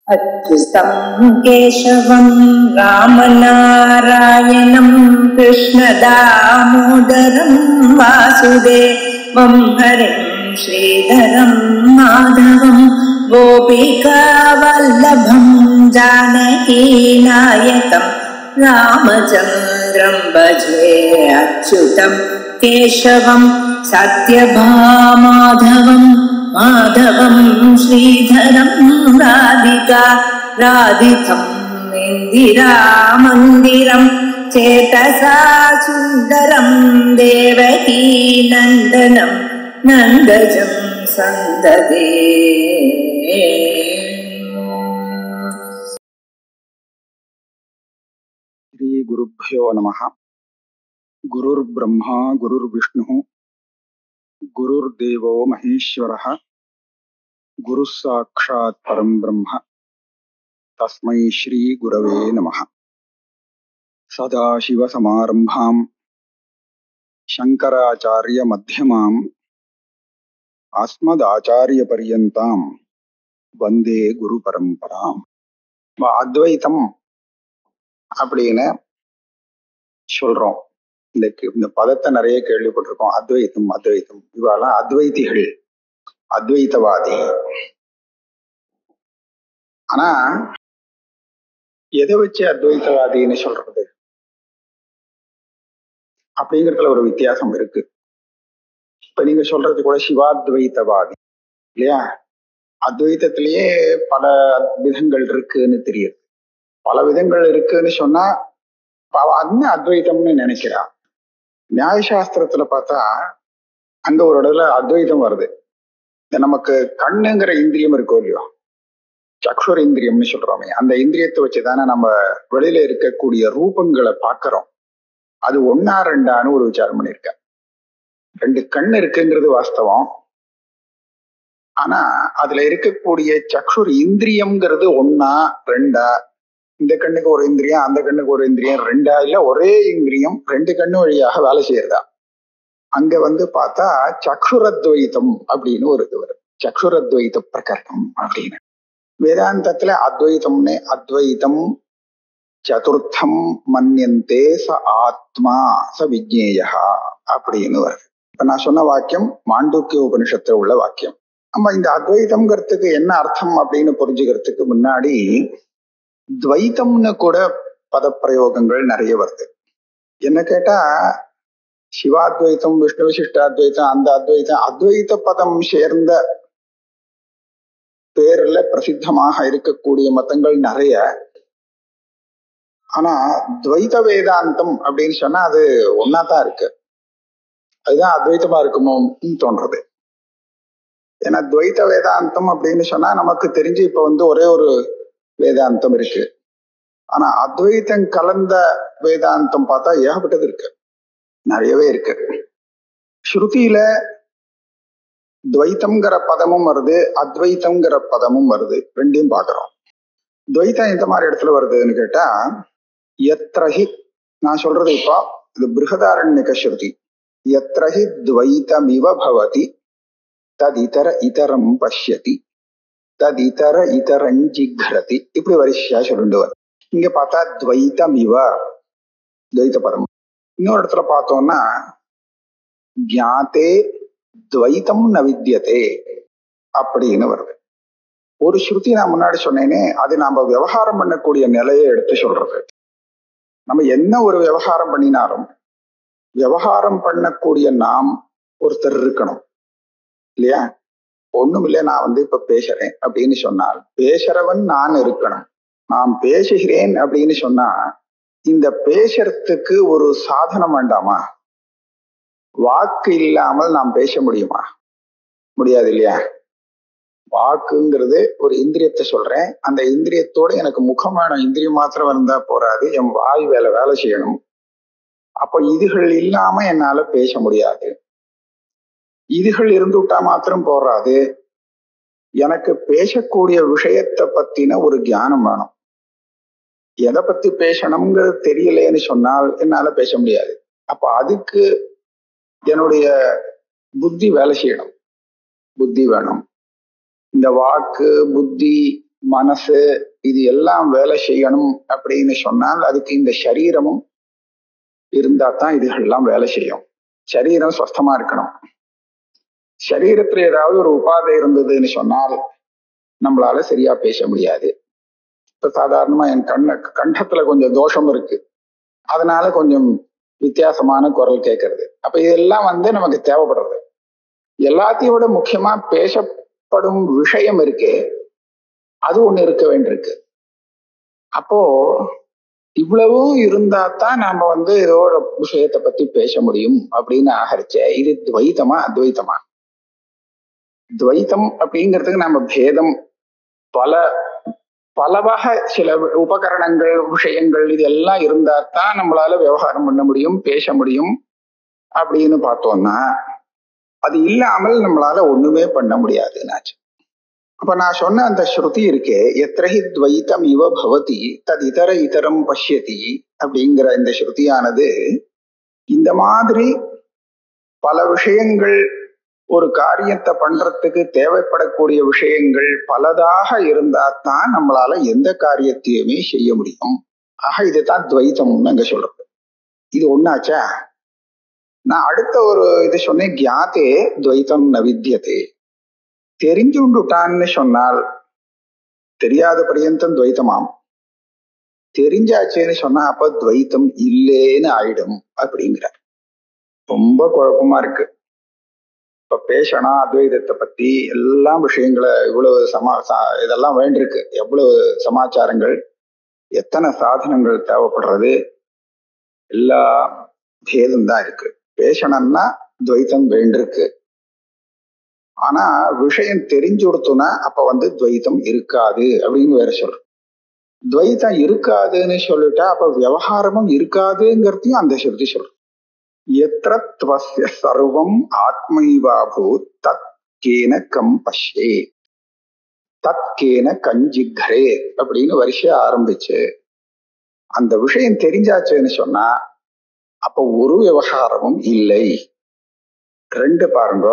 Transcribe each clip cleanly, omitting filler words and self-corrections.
अच्युतं केशवं रामनारायणं कृष्णदामोदरं वासुदेवं हरिं श्रीधरं माधवं गोपिकावल्लभं जानकीनायकं रामचन्द्रं भजे। अच्युतं केशवं सत्यभामाधवं माधवं श्रीधरं राधितं इन्दिरामन्दिरं चेतसा सुन्दरं देवकी नन्दनं नन्दजं सन्ददे। श्री गुरुभ्यो नमः। गुरुर्ब्रह्मा गुरुर्विष्णुः गुरुर्देवो महेश्वरः गुरुः साक्षात् परं ब्रह्म तस्मै श्री गुरवे नमः। सदाशिवसमारम्भां शङ्कराचार्य मध्यमाम् अस्मदाचार्यपर्यन्तां वन्दे गुरुपरम्पराम्। அத்வைத்தம் அப்படின்னு சொல்றோம். இந்த பதத்தை நிறைய கேள்விப்பட்டிருக்கோம். அத்வைத்தம் அத்வைத்தம், இவெல்லாம் அத்வைத்திகள், அத்வைத்தவாதி. ஆனா எதை வச்சு அத்வைத்தவாதின்னு சொல்றது அப்படிங்கறதுல ஒரு வித்தியாசம் இருக்கு. இப்ப நீங்க சொல்றது கூட சிவாத்வைத்தவாதி இல்லையா? அத்வைத்தத்திலேயே பல விதங்கள் இருக்குன்னு தெரியுது. பல விதங்கள் இருக்குன்னு சொன்னா அதுன்னு அத்வைத்தம்னு நினைக்கிறான். நியாயசாஸ்திரத்துல பார்த்தா அங்க ஒரு இடத்துல அத்வைத்தம் வருது. நமக்கு கண்ணுங்கிற இந்திரியம் இருக்கோ இல்லையோ, சக்ஷுர இந்திரியம்னு சொல்றோமே, அந்த இந்திரியத்தை வச்சுதானே நம்ம வெளியில இருக்கக்கூடிய ரூபங்களை பார்க்கிறோம். அது ஒன்னா ரெண்டான்னு ஒரு விசாரம் பண்ணியிருக்க. ரெண்டு கண் இருக்குங்கிறது வாஸ்தவம். ஆனா அதுல இருக்கக்கூடிய சக்ஷுர் இந்திரியம்ங்கிறது ஒன்னா ரெண்டா, இந்த கண்ணுக்கு ஒரு இந்திரியம் அந்த கண்ணுக்கு ஒரு இந்திரியம் ரெண்டா, இல்ல ஒரே இந்திரியம் ரெண்டு கண்ணு வழியாக வேலை செய்யறதா? அங்க பார்த்தா சக்ஷுரத்வைத்தம் அப்படின்னு ஒரு இது வரும். சக்ஷுரத்வைத்த பிரகரணம் அப்படின்னு வேதாந்தத்துல அத்வைத்தம்னு அத்வைத்தம் சதுர்த்தம் மன்யந்தே ச ஆத்மா ச விஜ்ஞேயா அப்படின்னு வருது. இப்ப நான் சொன்ன வாக்கியம் மாண்டூக்கிய உபனிஷத்துல உள்ள வாக்கியம். நம்ம இந்த அத்வைத்தம்ங்கிறதுக்கு என்ன அர்த்தம் அப்படின்னு புரிஞ்சுக்கிறதுக்கு முன்னாடி துவைத்தம்னு கூட பதப்பிரயோகங்கள் நிறைய வருது. என்ன கேட்டா சிவாத்வைத்தம் விஷ்ணு விசிஷ்டாத்வைத்தம் அந்த அத்வைத்தம் அத்வைத்த பதம் சேர்ந்த பேர்ல பிரசித்தமாக இருக்கக்கூடிய மதங்கள் நிறைய. ஆனா துவைத வேதாந்தம் அப்படின்னு சொன்னா அது ஒன்னாதான் இருக்கு. அதுதான் அத்வைத்தமா இருக்குமோன்னு தோன்றது. ஏன்னா துவைத வேதாந்தம் அப்படின்னு சொன்னா நமக்கு தெரிஞ்சு இப்ப ஒரே ஒரு வேதாந்தம் இருக்கு. ஆனா அத்வைத்தம் கலந்த வேதாந்தம் பார்த்தா ஏகப்பட்டது இருக்கு, நிறையவே இருக்கு. ஸ்ருதியில துவைத்தம்ங்கிற பதமும் வருது, அத்வைத்தம்ங்கிற பதமும் வருது. ரெண்டையும் பாக்குறோம். துவைத்தம் எந்த மாதிரி இடத்துல வருதுன்னு கேட்டா யத்ரஹி, நான் சொல்றது இப்போ இது பிருஹதாரண்யக ஸ்ருதி, யத்ரஹி துவைத்தமிவ பவதி ததிதர இதரம் பஷ்யதி ததிதர இதரஞ்சிக்ரதி, இப்படி வரிசையா சொல்லிட்டு வரும். இங்க பார்த்தா துவைத்தமிவ துவைத்த பதம். இன்னொரு இடத்துல பார்த்தோம்னா ஜாத்தே துவைத்தம் ந வித்யதே அப்படின்னு வருது. ஒரு ஸ்ருதி நான் முன்னாடி சொன்னேனே, அது நாம விவகாரம் பண்ணக்கூடிய நிலையை எடுத்து சொல்றது. நம்ம என்ன ஒரு விவகாரம் பண்ணினாலும் விவகாரம் பண்ணக்கூடிய நாம் ஒருத்தர் இருக்கணும் இல்லையா? ஒண்ணும் இல்லை, நான் இப்ப பேசுறேன் அப்படின்னு சொன்னால் பேசுறவன் நான் இருக்கணும். நான் பேசுகிறேன் அப்படின்னு சொன்னா இந்த பேசுறதுக்கு ஒரு சாதனம் வேண்டாமா? வாக்கு இல்லாமல் நாம் பேச முடியுமா? முடியாது இல்லையா? வாக்குங்கிறது ஒரு இந்திரியத்தை சொல்றேன், அந்த இந்திரியத்தோட எனக்கு முகம் வேணும். இந்திரியம் மாத்திரம் இருந்தா போராது, என் வாய் வேலை செய்யணும். அப்ப இதுகள் இல்லாம என்னால பேச முடியாது. இதுகள் இருந்துட்டா மாத்திரம் போராது, எனக்கு பேசக்கூடிய விஷயத்தை பத்தின ஒரு ஞானம் வேணும். எதை பத்தி பேசணுங்கிறது தெரியலேன்னு சொன்னால் என்னால பேச முடியாது. அப்ப அதுக்கு என்னுடைய புத்தி வேலை செய்யணும், புத்தி வேணும். இந்த வாக்கு புத்தி மனசு இது எல்லாம் வேலை செய்யணும் அப்படின்னு சொன்னால் அதுக்கு இந்த சரீரமும் இருந்தா தான் இதுகள்லாம் வேலை செய்யும். சரீரம் ஸ்வஸ்தமா இருக்கணும். சரீரத்துல ஏதாவது ஒரு உபாதை இருந்ததுன்னு சொன்னால் நம்மளால சரியா பேச முடியாது. இப்ப சாதாரணமா என் கண்டத்துல கொஞ்சம் தோஷம் இருக்கு, அதனால கொஞ்சம் வித்தியாசமான குரல் கேட்கறது. அப்ப இதெல்லாம் நமக்கு தேவைப்படுறது. எல்லாத்தையும் விட முக்கியமா பேசப்படும் விஷயம் இருக்கு, அது ஒண்ணு இருக்க வேண்டியிருக்கு. அப்போ இவ்வளவும் இருந்தா தான் நாம ஏதோ ஒரு விஷயத்தை பத்தி பேச முடியும் அப்படின்னு ஆகரிச்ச. இது துவைத்தமா அத்வைத்தமா? துவைத்தம் அப்படிங்கிறதுக்கு நம்ம பேதம் பல வகை சில உபகரணங்கள் விஷயங்கள் இதெல்லாம் இருந்தா தான் நம்மளால விவகாரம் பண்ண முடியும், பேச முடியும் அப்படின்னு பார்த்தோம்னா அது இல்லாமல் நம்மளால ஒண்ணுமே பண்ண முடியாதுன்னாச்சு. அப்ப நான் சொன்ன அந்த ஸ்ருதி இருக்கே, எத்திரஹி துவைத்தம் இவ பவதி தத் இதர இதரம் பஷ்யதி அப்படிங்கிற இந்த ஸ்ருதியானது இந்த மாதிரி பல விஷயங்கள், ஒரு காரியத்தை பண்றதுக்கு தேவைப்படக்கூடிய விஷயங்கள் பலதாக இருந்தா தான் நம்மளால எந்த காரியத்தையுமே செய்ய முடியும். ஆக இதுதான் துவைத்தம்னு அங்க சொல்றது. இது ஒண்ணாச்சா? நான் அடுத்த ஒரு இது சொன்னேன், கியாத்தே துவைத்தம் ந வித்யதே. தெரிஞ்சுண்டுட்டான்னு சொன்னால் தெரியாத பரியந்தம் துவைத்தமாம், தெரிஞ்சாச்சேன்னு சொன்னா அப்ப துவைத்தம் இல்லேன்னு ஆயிடும் அப்படிங்கிறார். ரொம்ப குழப்பமா இருக்கு. இப்ப பேசணும் அத்வைதத்தை பத்தி எல்லாம் விஷயங்களை, இவ்வளவு இதெல்லாம் வேண்டியிருக்கு, எவ்வளவு சமாச்சாரங்கள், எத்தனை சாதனங்கள் தேவைப்படுறது, எல்லா பேதம் தான் இருக்கு. பேசணும்னா துவைத்தம் வேண்டிருக்கு. ஆனா விஷயம் தெரிஞ்சு கொடுத்தோன்னா அப்ப துவைத்தம் இருக்காது அப்படின்னு வேற சொல்றோம். துவைத்தம் இருக்காதுன்னு சொல்லிட்டா அப்ப விவகாரமும் இருக்காதுங்கிறதையும் அந்த ஸ்ருதி சொல்றோம். எத்திர த்வஸ்ய சர்வம் ஆத்மைவாபூத் தத் கேன கம் பஷ்யே தத் கேன கஞ்சிக்ரே அப்படின்னு வரிசையா ஆரம்பிச்சு அந்த விஷயம் தெரிஞ்சாச்சுன்னு சொன்னா அப்ப ஒரு விவகாரமும் இல்லை. ரெண்டு பாருங்க,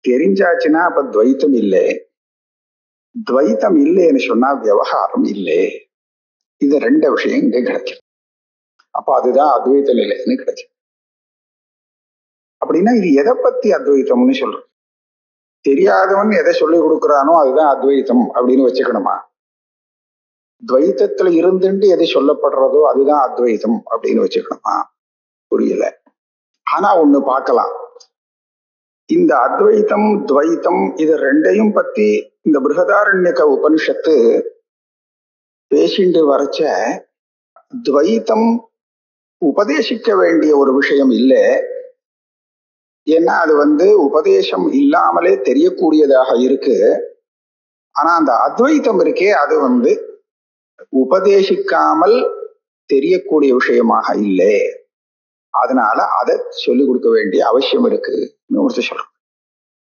தெரிஞ்சாச்சுன்னா அப்ப துவைத்தம் இல்லை, துவைத்தம் இல்லைன்னு சொன்னா விவகாரம் இல்லை. இது ரெண்டு விஷயம் இங்க கிடைக்கும். அப்ப அதுதான் அத்வைத்த நிலைன்னு கிடைக்கும். அப்படின்னா இது எதை பத்தி அத்வைத்தம்னு சொல்றோம்? தெரியாதவன் எதை சொல்லி கொடுக்குறானோ அதுதான் அத்வைத்தம் அப்படின்னு வச்சுக்கணுமா? துவைத்தத்துல இருந்துட்டு எது சொல்லப்படுறதோ அதுதான் அத்வைத்தம் அப்படின்னு வச்சுக்கணுமா? புரியல. ஆனா ஒண்ணு பார்க்கலாம், இந்த அத்வைத்தம் துவைத்தம் இது ரெண்டையும் பத்தி இந்த பிருஹதாரண்யக உபனிஷத்து பேசிண்டு வரச்ச துவைத்தம் உபதேசிக்க வேண்டிய ஒரு விஷயம் இல்லை. ஏன்னா அது உபதேசம் இல்லாமலே தெரியக்கூடியதாக இருக்கு. ஆனா அந்த அத்வைத்தம் இருக்கே அது உபதேசிக்காமல் தெரியக்கூடிய விஷயமாக இல்லை. அதனால அதை சொல்லிக் கொடுக்க வேண்டிய அவசியம் இருக்குன்னு ஒருத்தர் சொல்றோம்.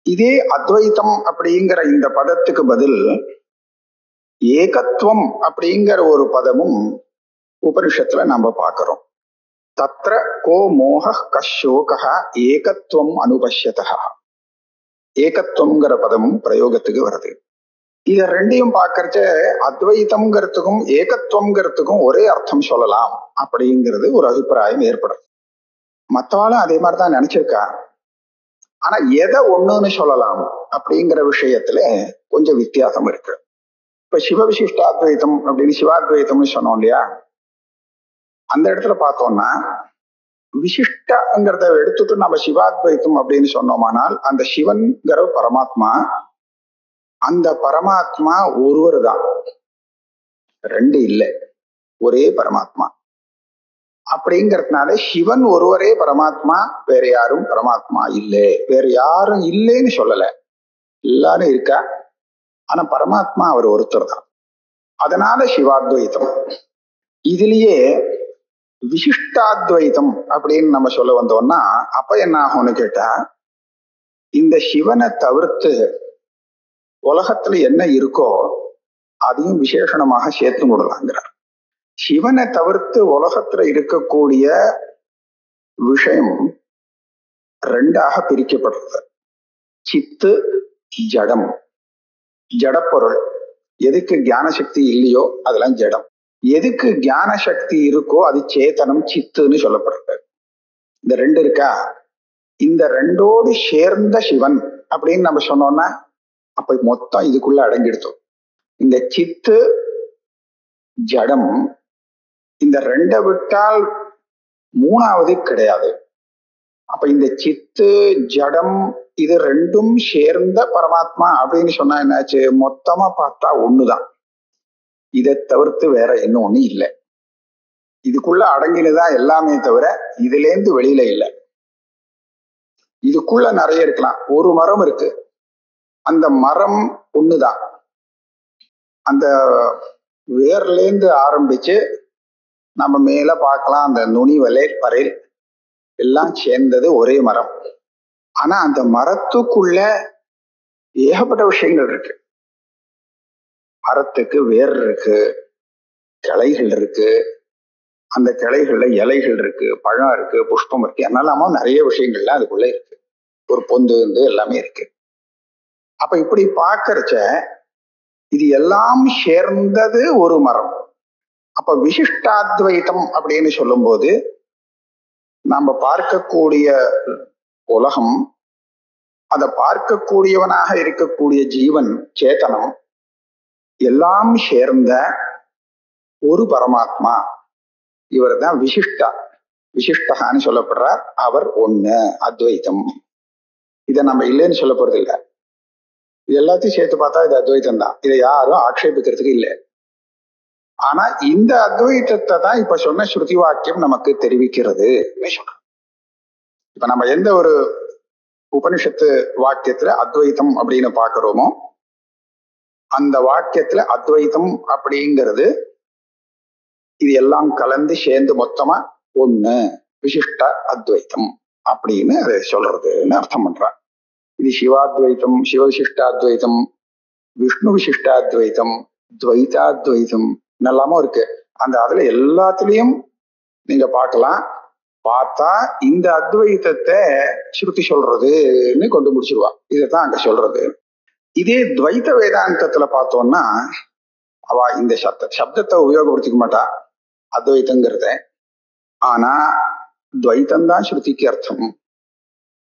இதே அத்வைத்தம் அப்படிங்கிற இந்த பதத்துக்கு பதில் ஏகத்துவம் அப்படிங்கிற ஒரு பதமும் உபனிஷத்துல நம்ம பார்க்கிறோம். தத்ர கோ மோக கஷோக ஏகத்துவம் அனுபஷ்யதா. ஏகத்துவம்ங்கிற பதமும் பிரயோகத்துக்கு வருது. இத ரெண்டையும் பார்க்கறச்ச அத்வைத்தம்ங்கிறதுக்கும் ஏகத்துவம்ங்கிறதுக்கும் ஒரே அர்த்தம் சொல்லலாம் அப்படிங்கிறது ஒரு அபிப்பிராயம் ஏற்படுது. மற்றவாளும் அதே மாதிரிதான் நினைச்சிருக்கா. ஆனா எதை ஒண்ணுன்னு சொல்லலாம் அப்படிங்கிற விஷயத்துல கொஞ்சம் வித்தியாசம் இருக்கு. இப்ப சிவ விசிஷ்டாத்வைத்தம் அப்படின்னு சிவாத்வைத்தம்னு சொன்னோம் இல்லையா, அந்த இடத்துல பார்த்தோம்னா விசிஷ்டங்கிறத எடுத்துட்டு நம்ம சிவாத்வைத்தம் அப்படின்னு சொன்னோமானால் அந்த சிவன்கிற பரமாத்மா, அந்த பரமாத்மா ஒருவர் தான், ரெண்டு இல்லை, ஒரே பரமாத்மா. அப்படிங்கிறதுனால சிவன் ஒருவரே பரமாத்மா, வேற யாரும் பரமாத்மா இல்லை. வேற யாரும் இல்லைன்னு சொல்லல, எல்லாரும் இருக்கா. ஆனா பரமாத்மா அவர் ஒருத்தர் தான். அதனால சிவாத்வைத்தம். இதுலயே விசிஷ்டாத்வைத்தம் அப்படின்னு நம்ம சொல்ல வந்தோம்னா அப்ப என்ன ஆகும்னு கேட்டா, இந்த சிவனை தவிர்த்து உலகத்துல என்ன இருக்கோ அதையும் விசேஷணமாக சேர்த்து விடலாங்கிறார். சிவனை தவிர்த்து உலகத்துல இருக்கக்கூடிய விஷயம் ரெண்டாக பிரிக்கப்படுறது. சித்து, ஜடம், ஜடப்பொருள். எதுக்கு ஞான சக்தி இல்லையோ அதெல்லாம் ஜடம். எதுக்கு ஞான சக்தி இருக்கோ அது சேத்தனம், சித்துன்னு சொல்லப்படுறது. இந்த ரெண்டு இருக்கா, இந்த ரெண்டோடு சேர்ந்த சிவன் அப்படின்னு நம்ம சொன்னோம்னா அப்ப மொத்தம் இதுக்குள்ள அடங்கிடுத்தோம். இந்த சித்து ஜடம், இந்த ரெண்டை விட்டால் மூணாவது கிடையாது. அப்ப இந்த சித்து ஜடம் இது ரெண்டும் சேர்ந்த பரமாத்மா அப்படின்னு சொன்னா என்னாச்சு, மொத்தமா பார்த்தா ஒண்ணுதான். இதை தவிர்த்து வேற இன்னும் ஒண்ணு இல்லை. இதுக்குள்ள அடங்கினதான் எல்லாமே தவிர இதுல இருந்து வெளியில இல்லை. இதுக்குள்ள நிறைய இருக்கலாம். ஒரு மரம் இருக்கு, அந்த மரம் ஒண்ணுதான். அந்த வேர்ல இருந்து ஆரம்பிச்சு நம்ம மேல பார்க்கலாம், அந்த நுனி வரையில் எல்லாம் சேர்ந்தது ஒரே மரம். ஆனா அந்த மரத்துக்குள்ள ஏகப்பட்ட விஷயங்கள் இருக்கு. மரத்துக்கு வேர் இருக்கு, கிளைகள் இருக்கு, அந்த கிளைகள்ல இலைகள் இருக்கு, பழம் இருக்கு, புஷ்பம் இருக்கு, அதனால நிறைய விஷயங்கள்லாம் அதுக்குள்ள இருக்கு. ஒரு பொந்து எல்லாமே இருக்கு. அப்ப இப்படி பார்க்கறச்ச இது எல்லாம் சேர்ந்தது ஒரு மரம். அப்ப விசிஷ்டாத்வைத்தம் அப்படின்னு சொல்லும் போது நாம பார்க்கக்கூடிய உலகம், அதை பார்க்கக்கூடியவனாக இருக்கக்கூடிய ஜீவன், சேத்தனம் எல்லாம் சேர்ந்த ஒரு பரமாத்மா. இவர் தான் விசிஷ்டா, விசிஷ்டகான்னு சொல்லப்படுறார். அவர் ஒண்ணு, அத்வைத்தம். இதை நம்ம இல்லைன்னு சொல்ல போறது இல்லை. இது எல்லாத்தையும் சேர்த்து பார்த்தா இது அத்வைத்தம் தான். இதை யாரும் ஆட்சேபிக்கிறதுக்கு இல்லை. ஆனா இந்த அத்வைத்தத்தை தான் இப்ப சொன்ன ஸ்ருதி வாக்கியம் நமக்கு தெரிவிக்கிறது சொல்றோம். இப்ப நம்ம எந்த ஒரு உபனிஷத்து வாக்கியத்துல அத்வைத்தம் அப்படின்னு பாக்குறோமோ அந்த வாக்கியத்துல அத்வைத்தம் அப்படிங்கிறது இது எல்லாம் கலந்து சேர்ந்து மொத்தமா ஒண்ணு, விசிஷ்ட அத்வைத்தம் அப்படின்னு அதை சொல்றதுன்னு அர்த்தம் பண்றார். இது சிவாத்வைத்தம், சிவவிசிஷ்டாத்வைத்தம், விஷ்ணு விசிஷ்டாத்வைத்தம், துவைதாத்வைத்தம் எல்லாமும் இருக்கு. அந்த அதுல எல்லாத்துலயும் நீங்க பார்க்கலாம். பார்த்தா இந்த அத்வைத்தத்தை ஸ்ருதி சொல்றதுன்னு கொண்டு முடிச்சிருவா. இதைத்தான் அங்க சொல்றது. இதே துவைத வேதாந்தத்துல பார்த்தோம்னா அவ இந்த சப்தத்தை உபயோகப்படுத்திக்க மாட்டா அத்வைத்தங்கிறத. ஆனா துவைத்தம்தான் ஸ்ருதிக்கு அர்த்தம்.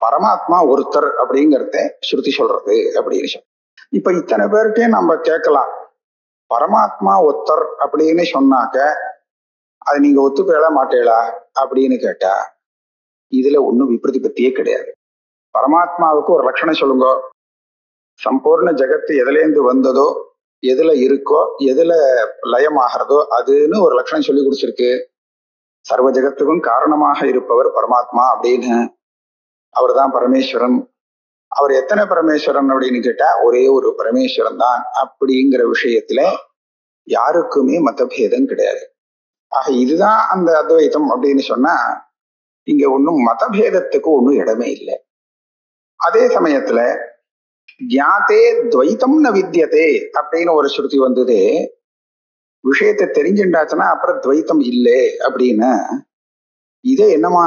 பரமாத்மா ஒருத்தர் அப்படிங்கிறத ஸ்ருதி சொல்றது அப்படின்னு சொல்ல. இப்ப இத்தனை பேர்கிட்டே நம்ம கேட்கலாம், பரமாத்மா ஒருத்தர் அப்படின்னு சொன்னாக்க அது நீங்க ஒத்துப்பேள மாட்டேளா அப்படின்னு கேட்டா இதுல ஒன்னும் விப்ரதிபத்தியே கிடையாது. பரமாத்மாவுக்கு ஒரு லட்சணம் சொல்லுங்க. சம்பூர்ண ஜெகத்து எதுலேருந்து வந்ததோ, எதுல இருக்கோ, எதுல லயமாகிறதோ அதுன்னு ஒரு லட்சணம் சொல்லி கொடுத்துருக்கு. சர்வ ஜெகத்துக்கும் காரணமாக இருப்பவர் பரமாத்மா அப்படின்னு. அவர் தான் பரமேஸ்வரன். அவர் எத்தனை பரமேஸ்வரன் அப்படின்னு கேட்டா ஒரே ஒரு பரமேஸ்வரன் தான் அப்படிங்கிற விஷயத்துல யாருக்குமே மதபேதம் கிடையாது. ஆக இதுதான் அந்த அத்வைத்தம் அப்படின்னு சொன்னா இங்க ஒன்றும் மதபேதத்துக்கு ஒன்றும் இடமே இல்லை. அதே சமயத்துல ஜாத்தே துவைத்தம் ந வித்யதே அப்படின்னு ஒரு ஸ்ருதி வந்தது. விஷயத்தை தெரிஞ்சுட்டாச்சுன்னா அப்புறம் துவைத்தம் இல்லை அப்படின்னு. இதை என்னமா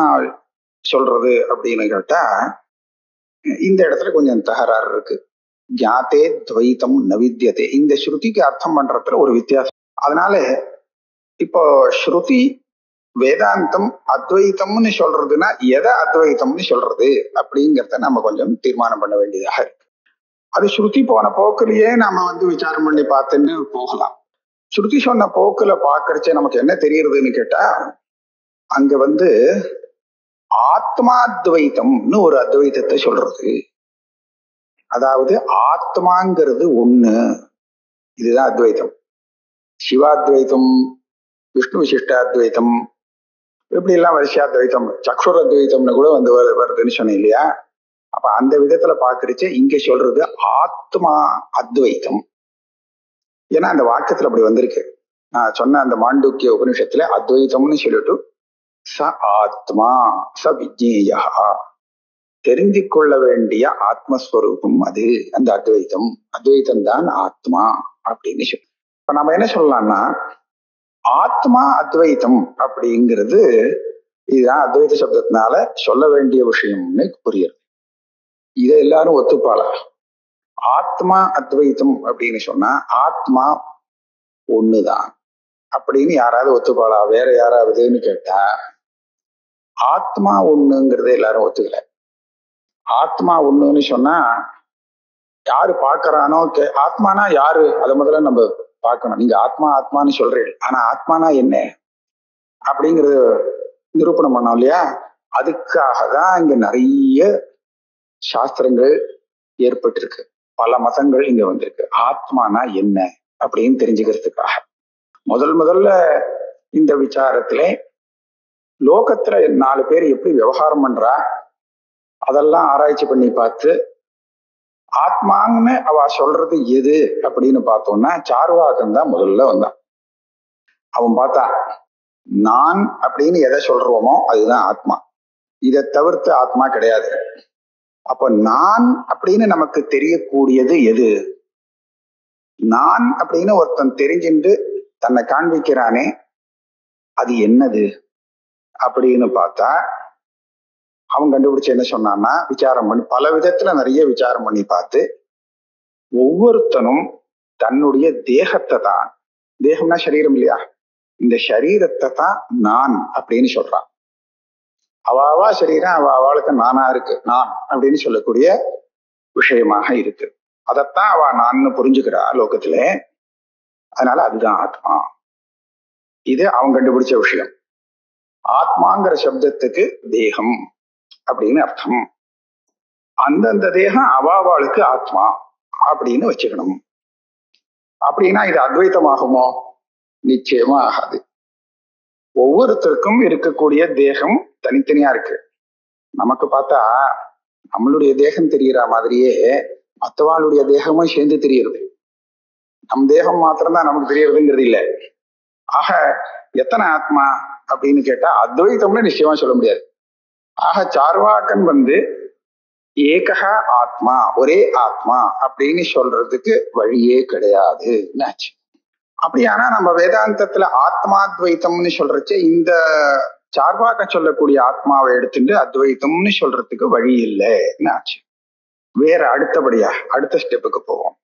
சொல்றது அப்படின்னு கேட்டா இந்த இடத்துல கொஞ்சம் தகராறு இருக்கு. ஜாத்தே துவைத்தம் ந வித்யதே இந்த ஸ்ருதிக்கு அர்த்தம் பண்றதுல ஒரு வித்தியாசம். அதனால இப்போ ஸ்ருதி வேதாந்தம் அத்வைத்தம்னு சொல்றதுன்னா எதை அத்வைத்தம்னு சொல்றது அப்படிங்கிறத நம்ம கொஞ்சம் தீர்மானம் பண்ண வேண்டியதாக இருக்கு. அது ஸ்ருதி போன போக்குலயே நாம விசாரம் பண்ணி பார்த்துன்னு போகலாம். ஸ்ருதி சொன்ன போக்குல பாக்குறச்சே நமக்கு என்ன தெரியுறதுன்னு கேட்டா அங்க ஆத்மாத்வைத்தம்னு ஒரு அத்வைத்தத்தை சொல்றது. அதாவது ஆத்மாங்கிறது ஒண்ணு, இதுதான் அத்வைத்தம். சிவாத்வைத்தம், விஷ்ணு விசிஷ்டாத்வைத்தம், இப்படி எல்லாம் வரிசையாத்வைத்தம், சக்ஷுர அத்வைத்தம்னு கூட வருதுன்னு சொன்னேன் இல்லையா. அப்ப அந்த விதத்துல பாக்குறச்சு இங்க சொல்றது ஆத்மா அத்வைத்தம். ஏன்னா அந்த வாக்கியத்துல அப்படி வந்திருக்கு. நான் சொன்ன அந்த மாண்டூக்கிய உபனிஷத்துல அத்வைத்தம்னு சொல்லிட்டு ச ஆத்மா ச விஜ்ஞேயா, தெரிந்து கொள்ள வேண்டிய ஆத்மஸ்வரூபம் அது அந்த அத்வைத்தம். அத்வைத்தம் தான் ஆத்மா அப்படின்னு சொல்லி. இப்ப நம்ம என்ன சொல்லலாம்னா ஆத்மா அத்வைத்தம் அப்படிங்கிறது இதுதான் அத்வைத சப்தத்தினால சொல்ல வேண்டிய விஷயம்னு புரியுது. இதை எல்லாரும் ஒத்துப்பாளா? ஆத்மா அத்வைத்தம் அப்படின்னு சொன்னா ஆத்மா ஒண்ணுதான் அப்படின்னு யாராவது ஒத்துப்பாளா? வேற யாராவதுன்னு கேட்டா ஆத்மா ஒண்ணுங்கிறத எல்லாரும் ஒத்துக்கல. ஆத்மா ஒண்ணுன்னு சொன்னா யாரு பாக்குறானோ ஆத்மானா யாரு அதை முதல்ல நம்ம பார்க்கணும். நீங்க ஆத்மா ஆத்மான்னு சொல்றீங்க, ஆனா ஆத்மானா என்ன அப்படிங்கறது நிரூபணம் பண்ணோம் இல்லையா? அதுக்காக தான் இங்க நிறைய சாஸ்திரங்கள் ஏற்பட்டிருக்கு, பல மதங்கள் இங்க வந்திருக்கு. ஆத்மானா என்ன அப்படின்னு தெரிஞ்சுக்கிறதுக்காக முதல்ல இந்த விசாரத்துல லோகத்துல 4 பேர் எப்படி விவகாரம் பண்றா அதெல்லாம் ஆராய்ச்சி பண்ணி பார்த்து ஆத்மான்னு அவ சொல்றது எது அப்படின்னு பார்த்தோம்னா சார்வாகன் தான் முதல்ல வந்தான். அவன் பார்த்தா நான் அப்படின்னு எதை சொல்றோமோ அதுதான் ஆத்மா, இதை தவிர்த்து ஆத்மா கிடையாது. அப்ப நான் அப்படின்னு நமக்கு தெரியக்கூடியது எது? நான் அப்படின்னு ஒருத்தன் தெரிஞ்சுட்டு தன்னை காண்பிக்கிறானே அது என்னது அப்படின்னு பார்த்தா அவன் கண்டுபிடிச்சு என்ன சொன்னான்னா, விசாரம் பண்ணி பல விதத்துல நிறைய விசாரம் பண்ணி பார்த்து ஒவ்வொருத்தனும் தன்னுடைய தேகத்தை தான், தேகம்னா சரீரம் இல்லையா, இந்த சரீரத்தை தான் நான் அப்படின்னு சொல்றான். அவாவா சரீரம் அவளுக்கு நானா இருக்கு, நான் அப்படின்னு சொல்லக்கூடிய விஷயமாக இருக்கு. அதைத்தான் அவ நான்னு புரிஞ்சுக்கிறா லோகத்துல. அதனால அதுதான் ஆத்மா. இது அவன் கண்டுபிடிச்ச விஷயம். ஆத்மாங்கிற சப்தத்துக்கு தேகம் அப்படின்னு அர்த்தம். அந்தந்த தேகம் அவாவாளுக்கு ஆத்மா அப்படின்னு வச்சுக்கணும். அப்படின்னா இது அத்வைத்தமாகுமோ? நிச்சயமா ஆகாது. ஒவ்வொருத்தருக்கும் இருக்கக்கூடிய தேகம் தனித்தனியா இருக்கு. நமக்கு பார்த்தா நம்மளுடைய தேகம் தெரியற மாதிரியே மற்றவாளுடைய தேகமும் சேர்ந்து தெரியுது. நம் தேகம் மாத்திரம்தான் நமக்கு தெரியறதுங்கிறது இல்லை. ஆக எத்தனை ஆத்மா அப்படின்னு கேட்டா அத்வைத்தம்னு நிச்சயமா சொல்ல முடியாது. ஆக சார்வாக்கன் ஏகா ஆத்மா, ஒரே ஆத்மா அப்படின்னு சொல்றதுக்கு வழியே கிடையாது. என்னாச்சு? அப்படியானா நம்ம வேதாந்தத்துல ஆத்மாத்வைத்தம்னு சொல்றச்சு இந்த சார்வாக சொல்லக்கூடிய ஆத்மாவை எடுத்துட்டு அத்வைத்தம்னு சொல்றதுக்கு வழி இல்லை. என்னாச்சு? வேற அடுத்தபடியா அடுத்த ஸ்டெப்புக்கு போவோம்.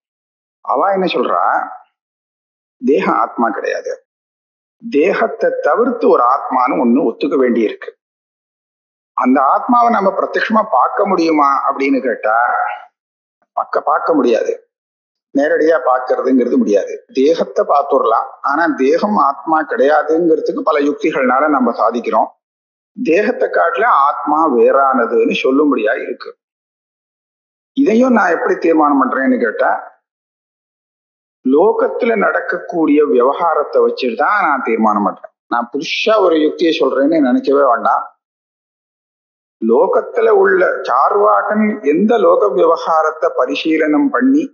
அவ என்ன சொல்றா, தேகம் ஆத்மா கிடையாது, தேகத்தை தவிர்த்து ஒரு ஆத்மான்னு ஒண்ணு ஒத்துக்க வேண்டி இருக்கு. அந்த ஆத்மாவை நம்ம பிரத்யட்சமா பார்க்க முடியுமா அப்படின்னு கேட்டா பார்க்க முடியாது. நேரடியா பார்க்கறதுங்கிறது முடியாது. தேகத்தை பார்த்துடலாம், ஆனா தேகம் ஆத்மா கிடையாதுங்கிறதுக்கு பல யுக்திகள்னால நம்ம சாதிக்கிறோம். தேகத்தை காட்டுல ஆத்மா வேறானதுன்னு சொல்லும்படியா இருக்கு. இதையும் நான் எப்படி தீர்மானம் பண்றேன்னு கேட்டா லோகத்துல நடக்கக்கூடிய விவகாரத்தை வச்சுதான் நான் தீர்மானம் பண்றேன். நான் புதுசா ஒரு யுக்தியை சொல்றேன்னு நினைக்கவே வேண்டாம். லோகத்துல உள்ள சார்வாகன் எந்த லோக விவகாரத்தை பரிசீலனம் பண்ணி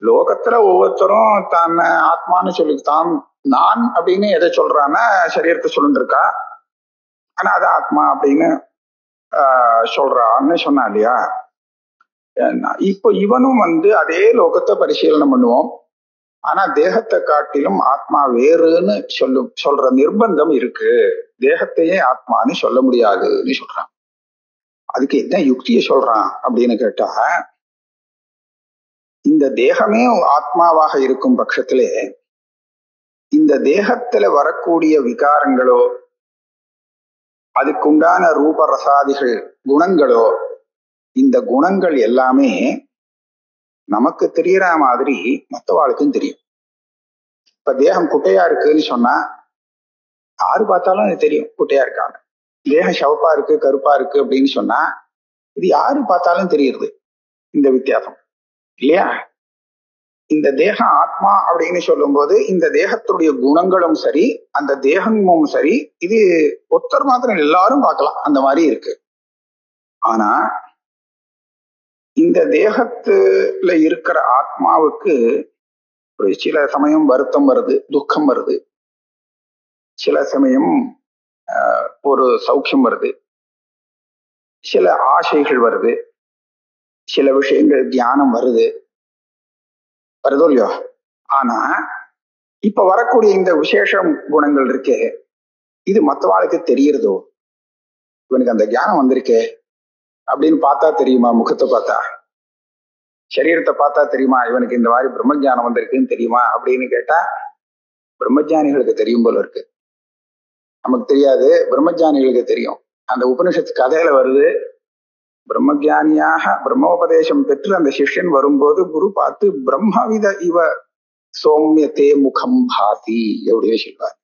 லோகத்துல ஒவ்வொருத்தரும் தான் ஆத்மான்னு சொல்லி தான் நான் அப்படின்னு எதை சொல்றான்னா சரீரத்தை சொல்லிட்டு இருக்கா, ஆனா அது ஆத்மா அப்படின்னு சொல்றான்னு சொன்னா இல்லையா? இப்போ இவனும் அதே லோகத்தை பரிசீலனை பண்ணுவோம், ஆனா தேகத்தை காட்டிலும் ஆத்மா வேறுன்னு சொல்ற நிர்பந்தம் இருக்கு, தேகத்தையே ஆத்மான்னு சொல்ல முடியாதுன்னு சொல்றான். அதுக்கு என்ன யுக்தியை சொல்றான் அப்படின்னு கேட்டா, இந்த தேகமே ஆத்மாவாக இருக்கும் பட்சத்திலே இந்த தேகத்துல வரக்கூடிய விகாரங்களோ அதுக்குண்டான ரூப ரசாதிகள் குணங்களோ, இந்த குணங்கள் எல்லாமே நமக்கு தெரியற மாதிரி மற்றவாளுக்கும் தெரியும். இப்ப தேகம் குட்டையா இருக்குன்னு சொன்னா யாரு பார்த்தாலும் அது தெரியும் குட்டையா இருக்காங்க. தேகம் சிவப்பா இருக்கு கருப்பா இருக்கு அப்படின்னு சொன்னா இது யாரு பார்த்தாலும் தெரியுது இந்த வித்தியாசம் இல்லையா? இந்த தேகம் ஆத்மா அப்படின்னு சொல்லும் போது இந்த தேகத்துடைய குணங்களும் சரி அந்த தேகமும் சரி இது ஒருத்தர் மாத்திரம் எல்லாரும் பார்க்கலாம், அந்த மாதிரி இருக்கு. ஆனா இந்த தேகத்துல இருக்கிற ஆத்மாவுக்கு ஒரு சில சமயம் வருத்தம் வருது, துக்கம் வருது, சில சமயம் ஒரு சௌக்கியம் வருது, சில ஆசைகள் வருது, சில விஷயங்கள் தியானம் வருதோ இல்லையோ. ஆனா இப்ப வரக்கூடிய இந்த விசேஷ குணங்கள் இருக்கே இது மற்றவாளுக்கு தெரியறதோ? இவனுக்கு அந்த தியானம் வந்திருக்கே அப்படின்னு பார்த்தா தெரியுமா? முகத்தை பார்த்தா சரீரத்தை பார்த்தா தெரியுமா இவனுக்கு இந்த மாதிரி பிரம்மஜானம் வந்திருக்குன்னு தெரியுமா அப்படின்னு கேட்டா பிரம்மஜானிகளுக்கு தெரியும் போல இருக்கு. நமக்கு தெரியாது, பிரம்மஜானிகளுக்கு தெரியும். அந்த உபனிஷத்து கதையில வருது, பிரம்மஜானியாக பிரம்மோபதேசம் பெற்று அந்த சிஷ்யன் வரும்போது குரு பார்த்து பிரம்மவித இவ சௌமியத்தே முகம் பாதி எப்படியே சொல்வார்.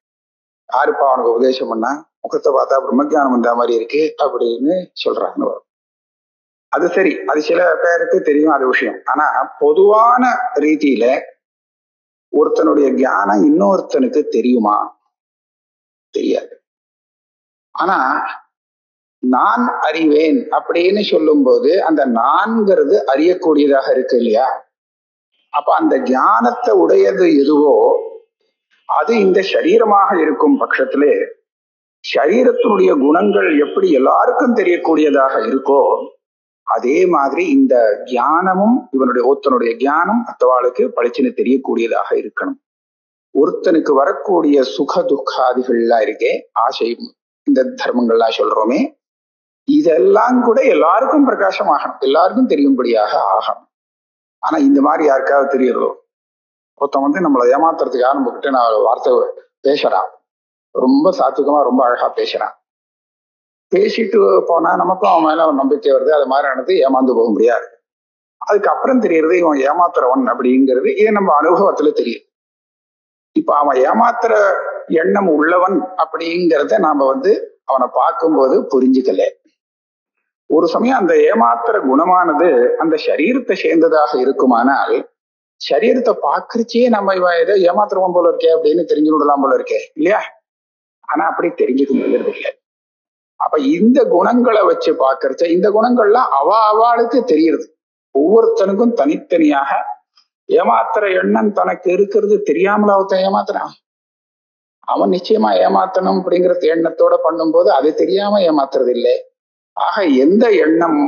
யாருப்பா அவனுக்கு உபதேசம் பண்ணா, முகத்தை பார்த்தா பிரம்மஜானம் வந்த மாதிரி இருக்கு அப்படின்னு சொல்றாங்க. அது சரி, அது சில பேருக்கு தெரியும் அது விஷயம். ஆனா பொதுவான ரீதியில ஒருத்தனுடைய ஞானம் இன்னொருத்தனுக்கு தெரியுமா? தெரியாது. ஆனா நான் அறிவேன் அப்படின்னு சொல்லும் போது அந்த நான்கிறது அறியக்கூடியதாக இருக்கு இல்லையா? அப்ப அந்த ஞானத்தை உடையது எதுவோ அது இந்த சரீரமாக இருக்கும் பட்சத்திலே சரீரத்தினுடைய குணங்கள் எப்படி எல்லாருக்கும் தெரியக்கூடியதாக இருக்கோ அதே மாதிரி இந்த ஞானமும் ஒருத்தனுடைய ஞானம் மற்றவாளுக்கு பளிச்சுன்னு தெரியக்கூடியதாக இருக்கணும். ஒருத்தனுக்கு வரக்கூடிய சுக துக்காதிகள்லாம் இருக்கே, ஆசை, இந்த தர்மங்கள்லாம் சொல்றோமே, இதெல்லாம் கூட எல்லாருக்கும் பிரகாசமாகணும், எல்லாருக்கும் தெரியும்படியாக ஆகணும். ஆனா இந்த மாதிரி யாருக்காவது தெரியுறதோ? ஒருத்தன் நம்மளை ஏமாத்துறதுக்காக நம்ம கிட்ட நான் வார்த்தை பேசுறான், ரொம்ப சாத்விகமா ரொம்ப அழகா பேசுறான். பேசிட்டு போனா நமக்கும் அவன் மேல ஒரு நம்பிக்கை வருது, அது மாதிரியானது ஏமாந்து போக முடியாது. அதுக்கப்புறம் தெரியறது இவன் ஏமாத்துறவன் அப்படிங்கிறது இது நம்ம அனுபவத்துல தெரியும். இப்ப அவன் ஏமாத்துற எண்ணம் உள்ளவன் அப்படிங்கிறத நாம அவனை பார்க்கும்போது புரிஞ்சுக்கல. ஒரு சமயம் அந்த ஏமாத்துற குணமானது அந்த சரீரத்தை சேர்ந்ததாக இருக்குமானால் சரீரத்தை பார்க்கறச்சே நம்ம இவன் ஏதோ ஏமாத்துறவன் போல இருக்கே அப்படின்னு தெரிஞ்சு விடலாம் போல இருக்கே இல்லையா? ஆனா அப்படி தெரிஞ்சுக்க முடியறது இல்லை. அப்ப இந்த குணங்களை வச்சு பார்க்கறச்ச இந்த குணங்கள்லாம் அவளுக்கு தெரியுது. ஒவ்வொருத்தனுக்கும் தனித்தனியாக ஏமாத்துற எண்ணம் தனக்கு இருக்கிறது தெரியாமல ஒருத்தன் ஏமாத்துறான். அவன் நிச்சயமா ஏமாத்தணும் அப்படிங்கிற எண்ணத்தோட பண்ணும்போது அது தெரியாம ஏமாத்துறது இல்லை. ஆக எந்த எண்ணம்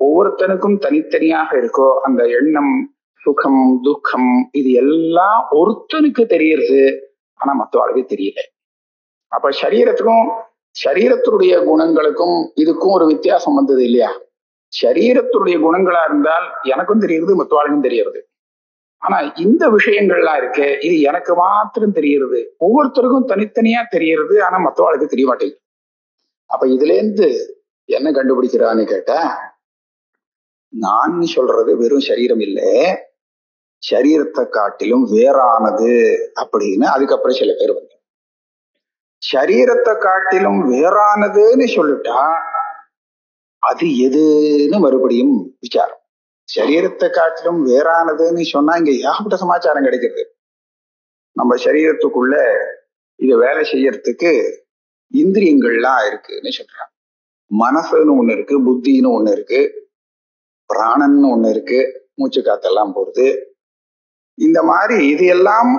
ஒவ்வொருத்தனுக்கும் தனித்தனியாக இருக்கோ அந்த எண்ணம், சுகம், துக்கம், இது எல்லாம் ஒருத்தனுக்கு தெரியுது, ஆனா மற்றவாளுக்கு தெரியல. அப்ப சரீரத்தினுடைய குணங்களுக்கும் இதுக்கும் ஒரு வித்தியாசம் வந்தது இல்லையா? சரீரத்தினுடைய குணங்களா இருந்தால் எனக்கும் தெரியுது, மற்றவாளுக்கும் தெரியுது. ஆனா இந்த விஷயங்கள்லாம் இருக்கு, இது எனக்கு மாத்திரம் தெரியுது, ஒவ்வொருத்தருக்கும் தனித்தனியா தெரியுது, ஆனா மற்றவாளுக்கு தெரிய மாட்டேங்குது. அப்ப இதுல இருந்து என்ன கண்டுபிடிக்கிறான்னு கேட்டா, நான் சொல்றது வெறும் சரீரம் இல்லை, சரீரத்தை காட்டிலும் வேறானது அப்படின்னு அதுக்கப்புறம் சில பேர் வந்து சரீரத்தை காட்டிலும் வேறானதுன்னு சொல்லிட்டா அது எதுன்னு மறுபடியும் விசாரம். சரீரத்தை காட்டிலும் வேறானதுன்னு சொன்னா இங்க ஏகப்பட்ட சமாச்சாரம் கிடைக்கிறது. நம்ம சரீரத்துக்குள்ள இத வேலை செய்யறதுக்கு இந்திரியங்கள்லாம் இருக்குன்னு சொல்றாங்க. மனசுன்னு ஒண்ணு இருக்கு, புத்தின்னு ஒண்ணு இருக்கு, பிராணன்னு ஒண்ணு இருக்கு, மூச்சு காத்தெல்லாம் போறது. இந்த மாதிரி இது எல்லாம்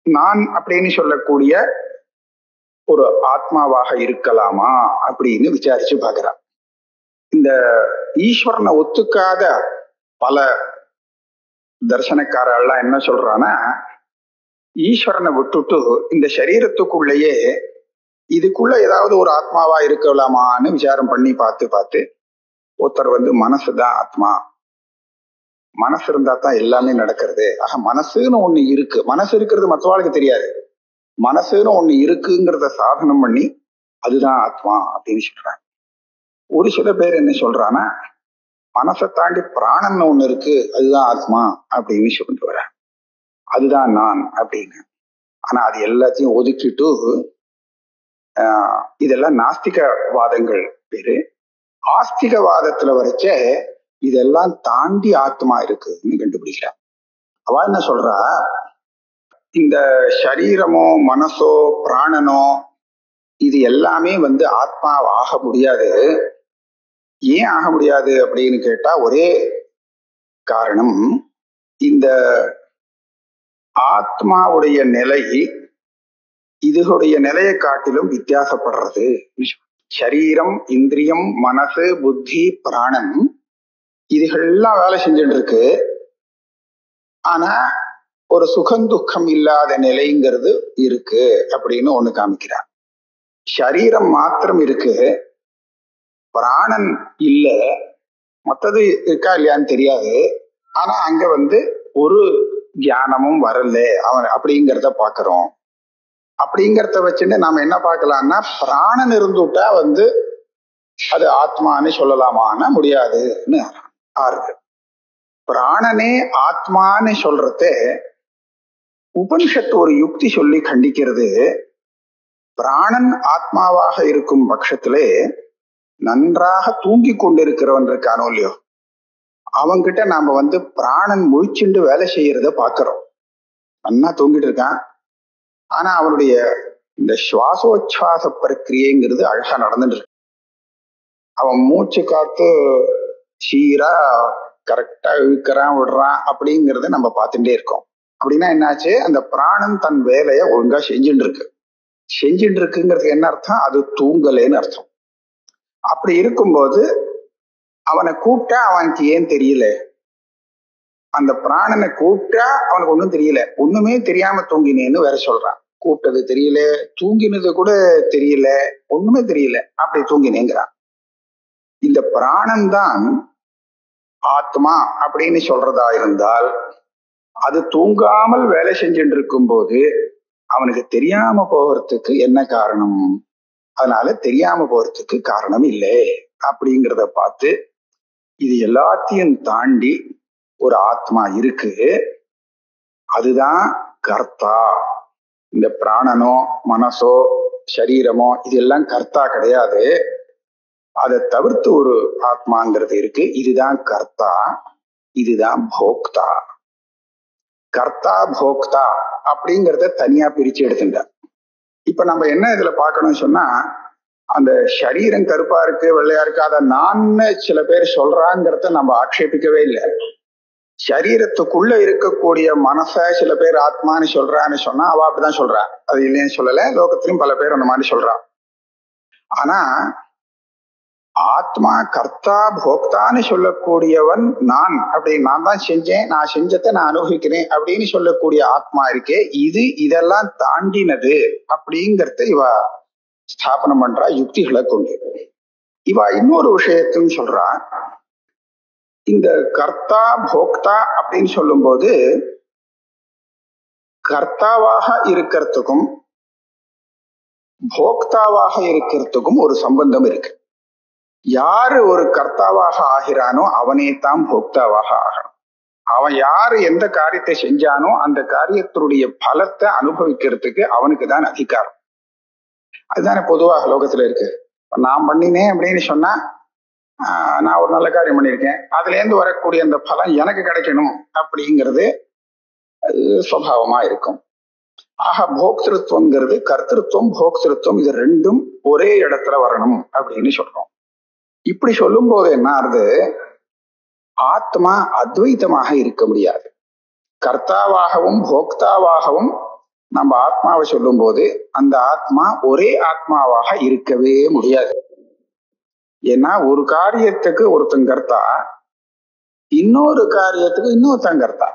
நான் அப்படின்னு சொல்லக்கூடிய ஒரு ஆத்மாவாக இருக்கலாமா அப்படின்னு விசாரிச்சு பாக்குறான். இந்த ஈஸ்வரனை ஒத்துக்காத பல தர்சனக்காரெல்லாம் என்ன சொல்றான்னா, ஈஸ்வரனை விட்டுட்டு இந்த சரீரத்துக்குள்ளேயே இதுக்குள்ள ஏதாவது ஒரு ஆத்மாவா இருக்கலாமான்னு விசாரம் பண்ணி பார்த்து ஒருத்தர் மனசுதான் ஆத்மா, மனசு இருந்தா தான் எல்லாமே நடக்கிறது, ஆக மனசுன்னு ஒண்ணு இருக்கு, மனசு இருக்கிறது மற்றவாளுக்கு தெரியாது, மனசுன்னு ஒண்ணு இருக்குங்கிறத சாதனம் பண்ணி அதுதான் ஆத்மா அப்படின்னு சொல்றாங்க. ஒரு சில பேர் என்ன சொல்றான்னா, மனசை தாண்டி பிராணன் ஒண்ணு இருக்கு, அதுதான் ஆத்மா அப்படின்னு சொல்லிட்டு வர, அதுதான் நான் அப்படின்னு. ஆனா அது எல்லாத்தையும் ஒதுக்கிட்டு இதெல்லாம் நாஸ்திகவாதங்கள் பேரு. ஆஸ்திகவாதத்துல வரைச்ச இதெல்லாம் தாண்டி ஆத்மா இருக்குன்னு கண்டுபிடிக்கிறார். அவ என்ன சொல்றா, இந்த சரீரமோ மனசோ பிராணனோ இது எல்லாமே ஆத்மா ஆக முடியாது. ஏன் ஆக முடியாது அப்படின்னு கேட்டா ஒரே காரணம், இந்த ஆத்மாவுடைய நிலை இதுகளுடைய நிலையை காட்டிலும் வித்தியாசப்படுறது. சரீரம், இந்திரியம், மனசு, புத்தி, பிராணன் இதுகள்லாம் வேலை செஞ்சுட்டு இருக்கு. ஆனா ஒரு சுகம் துக்கம் இல்லாத நிலைங்கிறது இருக்கு அப்படின்னு ஒண்ணு காமிக்கிறார். சரீரம் மாத்திரம் இருக்கு, பிராணன் இல்ல, மற்றது இருக்கா இல்லையான்னு தெரியாது. ஆனா அங்க ஒரு தியானமும் வரல அவன் அப்படிங்கிறத பாக்குறோம். அப்படிங்கிறத வச்சுட்டு நாம என்ன பார்க்கலாம்னா, பிராணன் இருந்துட்டா அது ஆத்மான்னு சொல்லலாமான்னா முடியாதுன்னு ஆறுது. பிராணனே ஆத்மான்னு சொல்றத உபனிஷத்து ஒரு யுக்தி சொல்லி கண்டிக்கிறது. பிராணன் ஆத்மாவாக இருக்கும் பட்சத்திலே நன்றாக தூங்கி கொண்டிருக்கிறவன் இருக்கானோ இல்லையோ, அவங்கிட்ட நாம பிராணன் முழிச்சுண்டு வேலை செய்யறத பாக்குறோம். நன்னா தூங்கிட்டு இருக்கான், ஆனா அவனுடைய இந்த சுவாசோச்சாச பிரக்கிரியைங்கிறது அழகா நடந்துட்டு இருக்கு. அவன் மூச்சு காத்து சீரா கரெக்டா இழுக்கிறான் விடுறான் அப்படிங்கிறத நம்ம பார்த்துட்டே இருக்கோம். அப்படின்னா என்னாச்சு, அந்த பிராணன் தன் வேலையை ஒழுங்கா செஞ்சுட்டு இருக்குங்கிறதுக்கு என்ன அர்த்தம், அது தூங்கலேன்னு அர்த்தம். அப்படி இருக்கும்போது அவனை கூப்பிட்டா அவனுக்கு ஏன் தெரியல, அந்த பிராணனை கூப்பிட்டா அவனுக்கு ஒன்றும் தெரியல, ஒண்ணுமே தெரியாம தூங்கினேன்னு வேற சொல்றான். கூப்பிட்டது தெரியல, தூங்கினது கூட தெரியல, ஒண்ணுமே தெரியல, அப்படி தூங்கினேங்கிறான். இந்த பிராணன் தான் ஆத்மா அப்படின்னு சொல்றதா இருந்தால், அது தூங்காமல் வேலை செஞ்சுட்டு இருக்கும் போது அவனுக்கு தெரியாம போகிறதுக்கு என்ன காரணம்? அதனால தெரியாம போறதுக்கு காரணம் இல்லை அப்படிங்கிறத பார்த்து, இது எல்லாத்தையும் தாண்டி ஒரு ஆத்மா இருக்கு, அதுதான் கர்த்தா. இந்த பிராணனோ மனசோ சரீரமோ இதெல்லாம் கர்த்தா கிடையாது. அதை தவிர்த்து ஒரு ஆத்மாங்கிறது இருக்கு, இதுதான் கர்த்தா, இதுதான் போக்தா. கர்த்தா போக்தா அப்படிங்கிறத தனியா பிரிச்சு எடுத்துட்டார். இப்ப நம்ம என்ன இதுல பார்க்கணும்னு சொன்னா, அந்த சரீரம் கருப்பா இருக்கு வெள்ளையா இருக்கு அதை நான் சில பேர் சொல்றாங்கிறத நம்ம ஆட்சேபிக்கவே இல்லை. சரீரத்துக்குள்ள இருக்கக்கூடிய மனச சில பேர் ஆத்மான்னு சொல்றான்னு சொன்னா அவ அப்படிதான் சொல்றா, அது இல்லைன்னு சொல்லல. லோகத்திலும் பல பேர் அந்த மாதிரி சொல்றா. ஆனா ஆத்மா கர்த்தா போக்தான்னு சொல்லக்கூடியவன் நான், அப்படி நான் தான் செஞ்சேன், நான் செஞ்சதை நான் அனுபவிக்கிறேன் அப்படின்னு சொல்லக்கூடிய ஆத்மா இருக்கே, இது இதெல்லாம் தாண்டினது அப்படிங்கறத இவ ஸ்தாபனம் பண்றா யுக்திகளை கொண்டு. இவ இன்னொரு விஷயத்தையும் சொல்றா. இந்த கர்த்தா போக்தா அப்படின்னு சொல்லும் போது கர்த்தாவாக இருக்கிறதுக்கும் போக்தாவாக இருக்கிறதுக்கும் ஒரு சம்பந்தம் இருக்கு. யாரு ஒரு கர்த்தாவாக ஆகிறானோ அவனே தான் போக்தாவாக ஆகணும். அவன் யாரு எந்த காரியத்தை செஞ்சானோ அந்த காரியத்தினுடைய பலத்தை அனுபவிக்கிறதுக்கு அவனுக்கு தான் அதிகாரம். அதுதானே பொதுவாக லோகத்துல இருக்கு. நான் பண்ணினேன் அப்படின்னு சொன்னா, நான் ஒரு நல்ல காரியம் பண்ணியிருக்கேன், அதுல இருந்து வரக்கூடிய அந்த பலன் எனக்கு கிடைக்கணும் அப்படிங்கிறது சுபாவமா இருக்கும். ஆக போக்திருத்துவங்கிறது கர்த்திருவம் போக்திருத்துவம் இது ரெண்டும் ஒரே இடத்துல வரணும் அப்படின்னு சொல்றோம். இப்படி சொல்லும் போது என்ன ஆகுது, ஆத்மா அத்வைத்தமாக இருக்க முடியாது. கர்த்தாவாகவும் போக்தாவாகவும் நம்ம ஆத்மாவை சொல்லும் போது அந்த ஆத்மா ஒரே ஆத்மாவாக இருக்கவே முடியாது. ஏன்னா ஒரு காரியத்துக்கு ஒருத்தன் கர்த்தா, இன்னொரு காரியத்துக்கு இன்னொருத்தன் கர்த்தா.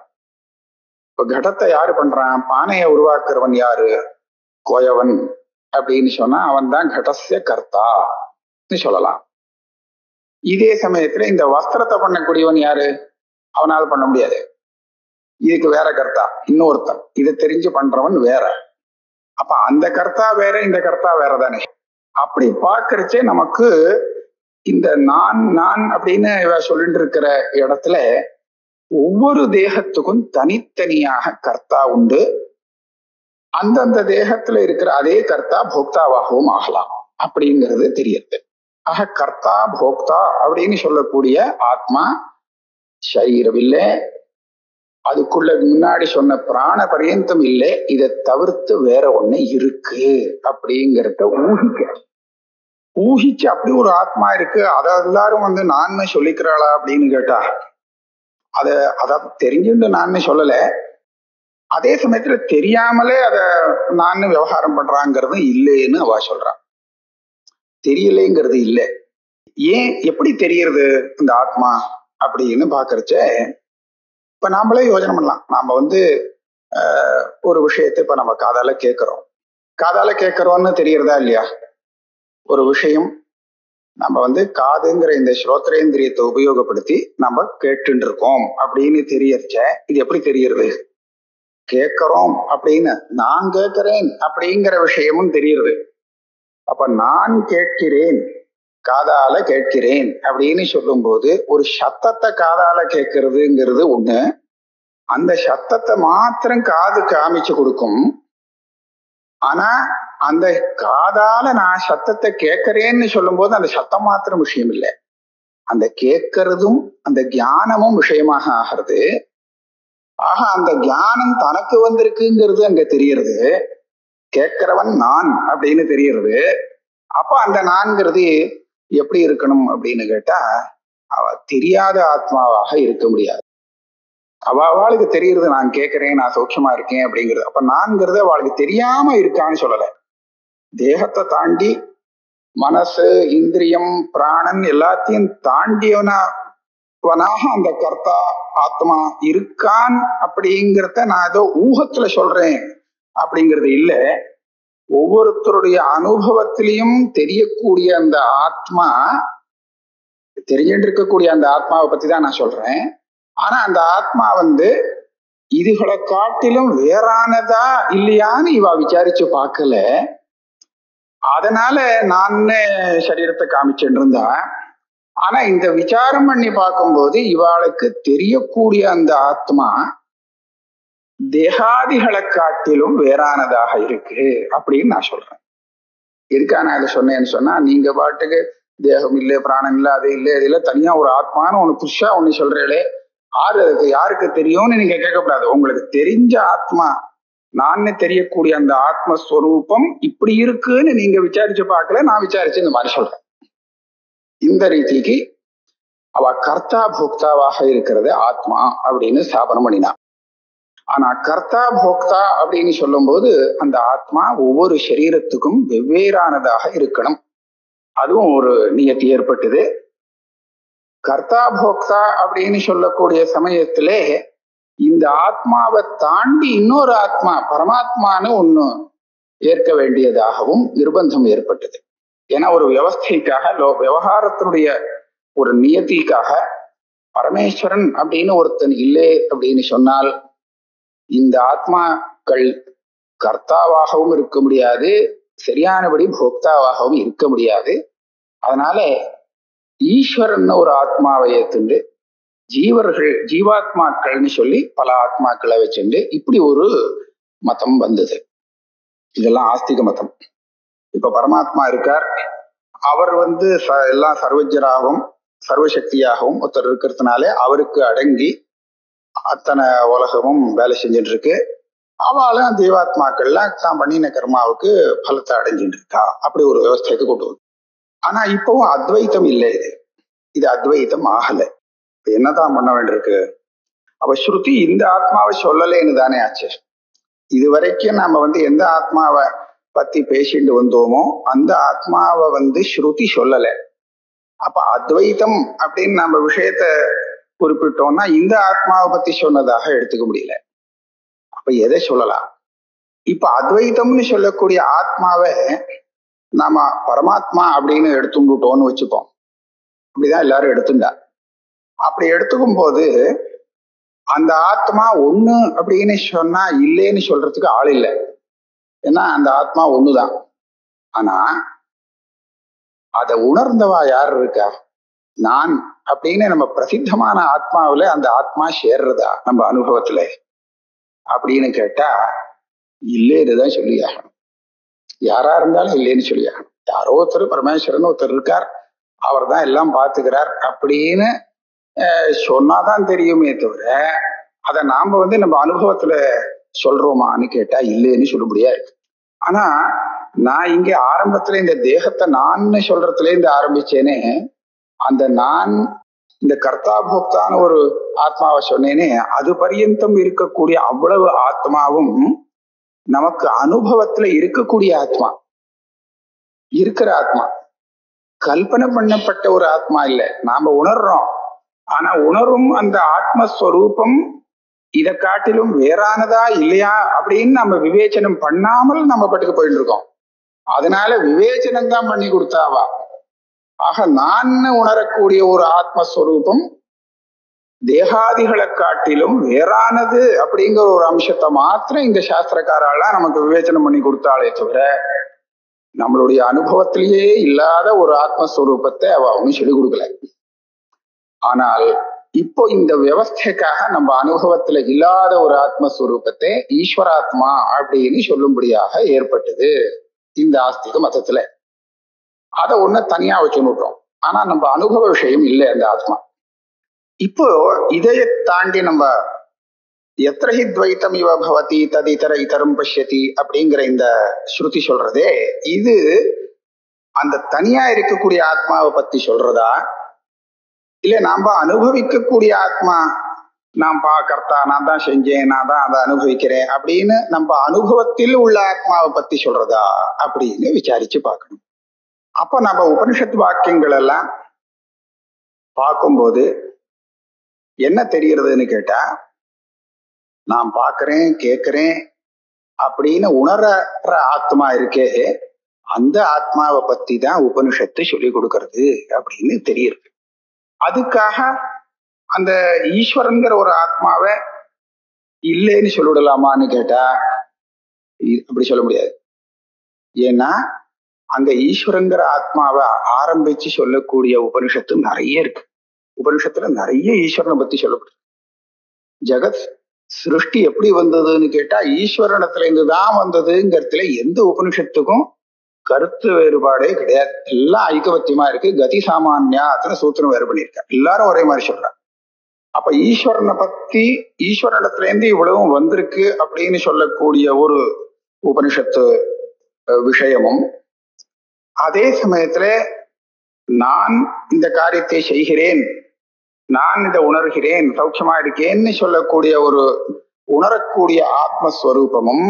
இப்ப கடத்தை யாரு பண்றான், பானையை உருவாக்குறவன் யாரு, கோயவன் அப்படின்னு சொன்னா அவன் தான் கடசிய கர்த்தான்னு சொல்லலாம். இதே சமயத்துல இந்த வஸ்திரத்தை பண்ணக்கூடியவன் யாரு, அவனால் பண்ண முடியாது. இதுக்கு வேற கர்த்தா இன்னொருத்தன், இதை தெரிஞ்சு பண்றவன் வேற. அப்ப அந்த கர்த்தா வேற இந்த கர்த்தா வேற தானே. அப்படி பார்க்கறச்சே நமக்கு இந்த நான் நான் அப்படின்னு சொல்லிட்டு இருக்கிற இடத்துல ஒவ்வொரு தேகத்துக்கும் தனித்தனியாக கர்த்தா உண்டு. அந்தந்த தேகத்துல இருக்கிற அதே கர்த்தா போக்தாவாகவும் ஆகலாம் அப்படிங்கிறது தெரியுது. ஆக கர்த்தா போக்தா அப்படின்னு சொல்லக்கூடிய ஆத்மா சரீரம் இல்லை, அதுக்குள்ள முன்னாடி சொன்ன பிராண பரியந்தம் இல்லை, இதை தவிர்த்து வேற ஒண்ணு இருக்கு அப்படிங்கிறத ஊகிச்சு அப்படி ஒரு ஆத்மா இருக்கு, அதை எல்லாரும் நான் சொல்லிக்கிறாளா அப்படின்னு கேட்டா அத தெரிஞ்சுட்டு நான் சொல்லல, அதே சமயத்துல தெரியாமலே அத நான் விவகாரம் பண்றாங்கிறது இல்லைன்னு அவ சொல்றான். தெரியலைங்கிறது இல்லை. ஏன் எப்படி தெரியறது இந்த ஆத்மா அப்படின்னு பாக்குறச்ச, இப்ப நாமளே யோசனை பண்ணலாம். நாம ஒரு விஷயத்தை இப்ப நம்ம காதால கேட்கிறோம்னு தெரியறதா இல்லையா? ஒரு விஷயம் நம்ம காதுங்கிற இந்த ஸ்ரோத்ரேந்திரியத்தை உபயோகப்படுத்தி நம்ம கேட்டு இருக்கோம் அப்படின்னு தெரியறச்ச இது எப்படி தெரியறது? கேட்கிறோம் அப்படின்னு நான் கேட்கிறேன் அப்படிங்கிற விஷயமும் தெரியுது. அப்ப நான் கேட்கிறேன், காதால கேட்கிறேன் அப்படின்னு சொல்லும் போது ஒரு சத்தத்தை காதால கேட்கறதுங்கிறது ஒண்ணு. அந்த சத்தத்தை மாத்திரம் காது காமிச்சு கொடுக்கும். ஆனா அந்த காதால நான் சத்தத்தை கேட்கிறேன்னு சொல்லும் போது அந்த சத்தம் மாத்திரம் விஷயம் இல்லை, அந்த கேட்கறதும் அந்த ஞானமும் விஷயமாக ஆகிறது. ஆக அந்த ஞானம் தனக்கு வந்திருக்குங்கிறது அங்க தெரியறது. கேட்கிறவன் நான் அப்படின்னு தெரியறது. அப்ப அந்த நான்கிறது எப்படி இருக்கணும் அப்படின்னு கேட்டா, அவ தெரியாத ஆத்மாவாக இருக்க முடியாது. அவளுக்கு தெரியுறது நான் கேட்கிறேன், நான் சௌக்கியமா இருக்கேன் அப்படிங்கிறது. அப்ப நான்கிறது அவளுக்கு தெரியாம இருக்கான்னு சொல்லல. தேகத்தை தாண்டி மனசு, இந்திரியம், பிராணன் எல்லாத்தையும் தாண்டியவனாக அந்த கர்த்தா ஆத்மா இருக்கான் அப்படிங்கிறத நான் ஏதோ ஊகத்துல சொல்றேன் அப்படிங்கிறது இல்ல. ஒவ்வொருத்தருடைய அனுபவத்திலையும் தெரியக்கூடிய அந்த ஆத்மா, தெரிஞ்சுட்டு இருக்கக்கூடிய அந்த ஆத்மாவை பத்தி தான் நான் சொல்றேன். ஆனா அந்த ஆத்மா இதுகளை காட்டிலும் வேறானதா இல்லையான்னு இவ விசாரிச்சு பார்க்கல. அதனால நான் சரீரத்தை காமிச்சுட்டு இருந்தா. ஆனா இந்த விசாரம் பண்ணி பார்க்கும்போது இவாளுக்கு தெரியக்கூடிய அந்த ஆத்மா தேகாதிகளை காட்டிலும் வேறானதாக இருக்கு அப்படின்னு நான் சொல்றேன். எதுக்கா நான் இதை சொன்னேன்னு சொன்னா, நீங்க பாட்டுக்கு தேகம் இல்லை, பிராணம் இல்லை, அது இல்லை, அது இல்லை, தனியா ஒரு ஆத்மான்னு ஒண்ணு புதுசா ஒண்ணு சொல்றீங்களே, யாருக்கு தெரியும்னு நீங்க கேட்கக்கூடாது. உங்களுக்கு தெரிஞ்ச ஆத்மா, நான் தெரியக்கூடிய அந்த ஆத்மஸ்வரூபம் இப்படி இருக்குன்னு நீங்க விசாரிச்சு பார்க்கல, நான் விசாரிச்சு இந்த மாதிரி சொல்றேன். இந்த ரீதிக்கு அவ கர்த்தா போக்தாவாக இருக்கிறது ஆத்மா அப்படின்னு ஸ்தாபனம் பண்ணினா. ஆனா கர்த்தா போக்தா அப்படின்னு சொல்லும் போது அந்த ஆத்மா ஒவ்வொரு சரீரத்துக்கும் வெவ்வேறானதாக இருக்கணும். அதுவும் ஒரு நியத்தி ஏற்பட்டது. கர்த்தா போக்தா அப்படின்னு சொல்லக்கூடிய சமயத்திலே இந்த ஆத்மாவை தாண்டி இன்னொரு ஆத்மா பரமாத்மான்னு ஒண்ணு ஏற்க வேண்டியதாகவும் நிர்பந்தம் ஏற்பட்டது. ஏன்னா ஒரு வியவஸ்தைக்காக, விவகாரத்தினுடைய ஒரு நியத்திக்காக பரமேஸ்வரன் அப்படின்னு ஒருத்தன் இல்லை அப்படின்னு சொன்னால் இந்த ஆத்மாக்கள் கர்த்தாவாகவும் இருக்க முடியாது, சரியானபடி போக்தாவாகவும் இருக்க முடியாது. அதனால ஈஸ்வரன் ஒரு ஆத்மாவை ஏத்துண்டு ஜீவாத்மாக்கள்னு சொல்லி பல ஆத்மாக்களை வச்சுண்டு இப்படி ஒரு மதம் வந்தது. இதெல்லாம் ஆஸ்திக மதம். இப்ப பரமாத்மா இருக்கார், அவர் எல்லாம் சர்வஜராகவும் சர்வசக்தியாகவும் ஒருத்தர் இருக்கிறதுனால அவருக்கு அடங்கி அத்தனை உலகமும் வேலை செஞ்சுட்டு இருக்கு. அவளும் ஜீவாத்மாக்கள்லாம் தான் பண்ணின கர்மாவுக்கு பலத்தை அடைஞ்சிட்டு இருக்கா. அப்படி ஒரு விவஸ்தைக்கு கொண்டு வந்து. ஆனா இப்பவும் அத்வைத்தம் இல்லை. இது அத்வைத்தம் ஆகல. என்னதான் பண்ண வேண்டியிருக்கு? அப்ப ஸ்ருதி இந்த ஆத்மாவை சொல்லலேன்னு தானே ஆச்சு. இது வரைக்கும் நாம எந்த ஆத்மாவை பத்தி பேசிட்டு வந்தோமோ அந்த ஆத்மாவை ஸ்ருதி சொல்லல. அப்ப அத்வைத்தம் அப்படின்னு நம்ம விஷயத்த குறிப்பிட்டோம்னா இந்த ஆத்மாவை பத்தி சொன்னதாக எடுத்துக்க முடியல. அப்ப எதை சொல்லலாம்? இப்ப அத்வைத்தம்னு சொல்லக்கூடிய ஆத்மாவை நாம பரமாத்மா அப்படின்னு எடுத்துட்டோம்னு வச்சுப்போம். அப்படிதான் எல்லாரும் எடுத்துட்டா. அப்படி எடுத்துக்கும் போது அந்த ஆத்மா ஒண்ணு அப்படின்னு சொன்னா இல்லைன்னு சொல்றதுக்கு ஆள் இல்லை. ஏன்னா அந்த ஆத்மா ஒண்ணுதான். ஆனா அதை உணர்ந்தவா யார் இருக்கா? நான் அப்படின்னு நம்ம பிரசித்தமான ஆத்மாவில அந்த ஆத்மா சேர்றதா நம்ம அனுபவத்துல அப்படின்னு கேட்டா இல்லைன்னுதான் சொல்லி ஆகணும். யாரா இருந்தாலும் இல்லைன்னு சொல்லி ஆகணும். யாரோ ஒருத்தர் பரமேஸ்வரன் ஒருத்தர் இருக்கார், அவர் தான் எல்லாம் பார்த்துக்கிறார் அப்படின்னு சொன்னாதான் தெரியுமே தவிர அதை நாம நம்ம அனுபவத்துல சொல்றோமான்னு கேட்டா இல்லைன்னு சொல்லுபடியா இருக்கு. ஆனா நான் இங்க ஆரம்பத்துல இந்த தேகத்தை நான் சொல்றதுல இருந்து ஆரம்பிச்சேனே, அந்த நான் இந்த கர்த்தா போக்தான ஒரு ஆத்மாவை சொன்னேனே, அது பரியந்தம் இருக்கக்கூடிய அவ்வளவு ஆத்மாவும் நமக்கு அனுபவத்துல இருக்கக்கூடிய ஆத்மா, இருக்கிற ஆத்மா, கல்பனை பண்ணப்பட்ட ஒரு ஆத்மா இல்லை. நாம உணர்றோம். ஆனா உணரும் அந்த ஆத்மஸ்வரூபம் இதை காட்டிலும் வேறானதா இல்லையா அப்படின்னு நம்ம விவேச்சனம் பண்ணாமல் நம்ம பாட்டுக்கு போயிட்டு இருக்கோம். அதனால விவேச்சனம் தான் பண்ணி கொடுத்தாவா. ஆக நான் உணரக்கூடிய ஒரு ஆத்மஸ்வரூபம் தேகாதிகளை காட்டிலும் வேறானது அப்படிங்கிற ஒரு அம்சத்தை மாத்திரம் இந்த சாஸ்திரக்காரால நமக்கு விவேச்சனம் பண்ணி கொடுத்தாலே தவிர நம்மளுடைய அனுபவத்திலேயே இல்லாத ஒரு ஆத்மஸ்வரூபத்தை அவ ஒன்னும் சொல்லிக் கொடுக்கல. ஆனால் இப்போ இந்த வியவஸ்தைக்காக நம்ம அனுபவத்துல இல்லாத ஒரு ஆத்மஸ்வரூபத்தை ஈஸ்வராத்மா அப்படின்னு சொல்லும்படியாக ஏற்பட்டது இந்த ஆஸ்திக மதத்துல. அதை ஒண்ணு தனியா வச்சுட்டோம். ஆனா நம்ம அனுபவ விஷயம் இல்லை அந்த ஆத்மா. இப்போ இதைய தாண்டி நம்ம எத்திரஹி துவைத்தம் இவ பவதி தது இதர இதரம் பஷ்யதி அப்படிங்கிற இந்த ஸ்ருதி சொல்றதே, இது அந்த தனியா இருக்கக்கூடிய ஆத்மாவை பத்தி சொல்றதா, இல்ல நாம அனுபவிக்கக்கூடிய ஆத்மா, நான் கர்த்தா, நான் தான் செஞ்சேன், நான் தான் அதை அனுபவிக்கிறேன் அப்படின்னு நம்ம அனுபவத்தில் உள்ள ஆத்மாவை பத்தி சொல்றதா அப்படின்னு விசாரிச்சு பார்க்கணும். அப்ப நம்ம உபனிஷத்து வாக்கியங்கள் எல்லாம் பார்க்கும்போது என்ன தெரிகிறதுன்னு கேட்டா, நான் பார்க்கிறேன் கேட்கிறேன் அப்படின்னு உணர்ற ஆத்மா இருக்கே, அந்த ஆத்மாவை பத்தி தான் உபனிஷத்து சொல்லி கொடுக்கறது அப்படின்னு தெரியுது. அதுக்காக அந்த ஈஸ்வரன்கிற ஒரு ஆத்மாவை இல்லைன்னு சொல்லிவிடலாமான்னு கேட்டா அப்படி சொல்ல முடியாது. ஏன்னா அந்த ஈஸ்வரங்கிற ஆத்மாவை ஆரம்பிச்சு சொல்லக்கூடிய உபனிஷத்து நிறைய இருக்கு. உபனிஷத்துல நிறைய ஈஸ்வரனை பத்தி சொல்லப்படுது. ஜெகத் சிருஷ்டி எப்படி வந்ததுன்னு கேட்டா ஈஸ்வரனத்துல இருந்து தான் வந்ததுங்கிறதுல எந்த உபனிஷத்துக்கும் கருத்து வேறுபாடே கிடையாது. எல்லாம் ஐக்கவத்தியமா இருக்கு. கதி சாமான்யா அத்தனை சூத்திரம் வேறு பண்ணியிருக்காங்க. எல்லாரும் ஒரே மாதிரி சொல்றாங்க. அப்ப ஈஸ்வரனை பத்தி ஈஸ்வரனிடத்துல இருந்து இவ்வளவும் வந்திருக்கு அப்படின்னு சொல்லக்கூடிய ஒரு உபனிஷத்து விஷயமும், அதே சமயத்துல நான் இந்த காரியத்தை செய்கிறேன், நான் இதை உணர்கிறேன், சௌக்கியமா இருக்கேன்னு சொல்லக்கூடிய ஒரு உணரக்கூடிய ஆத்மஸ்வரூபமும்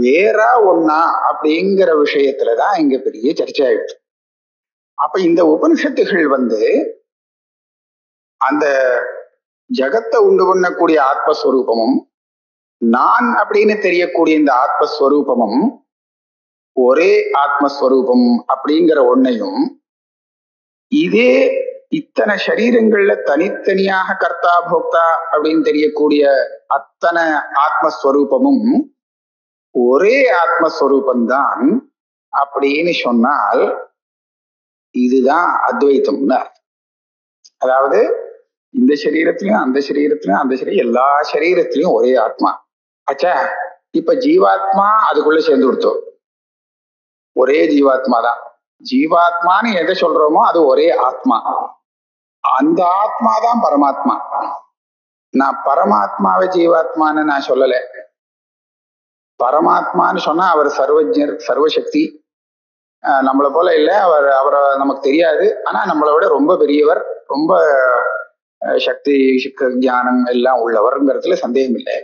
வேறா ஒன்னா அப்படிங்கிற விஷயத்துலதான் இங்க பெரிய சர்ச்சை ஆயிடுச்சு. அப்ப இந்த உபனிஷத்துகள் அந்த ஜகத்தை உண்டு பண்ணக்கூடிய ஆத்மஸ்வரூபமும் நான் அப்படின்னு தெரியக்கூடிய இந்த ஆத்மஸ்வரூபமும் ஒரே ஆத்மஸ்வரூபம் அப்படிங்கிற ஒன்னையும், இதே இத்தனை சரீரங்கள்ல தனித்தனியாக கர்த்தா போக்தா அப்படின்னு தெரியக்கூடிய அத்தனை ஆத்மஸ்வரூபமும் ஒரே ஆத்மஸ்வரூபந்தான் அப்படின்னு சொன்னால் இதுதான் அத்வைத்தம்னு. அதாவது இந்த சரீரத்திலையும் அந்த சரீரத்திலையும் அந்த சரீரம் எல்லா சரீரத்திலையும் ஒரே ஆத்மா. ஆச்சா, இப்ப ஜீவாத்மா அதுக்குள்ள சேர்ந்து கொடுத்தோம். ஒரே ஜீவாத்மா தான். ஜீவாத்மான்னு எதை சொல்றோமோ அது ஒரே ஆத்மா. அந்த ஆத்மா தான் பரமாத்மா. நான் பரமாத்மாவை ஜீவாத்மான்னு நான் சொல்லல. பரமாத்மான்னு சொன்னா அவர் சர்வஜர், சர்வசக்தி. நம்மளை போல இல்லை, அவரை நமக்கு தெரியாது. ஆனா நம்மளை விட ரொம்ப பெரியவர், ரொம்ப சக்தி ஞானம் எல்லாம் உள்ளவர்ங்கிறதுல சந்தேகம் இல்லை.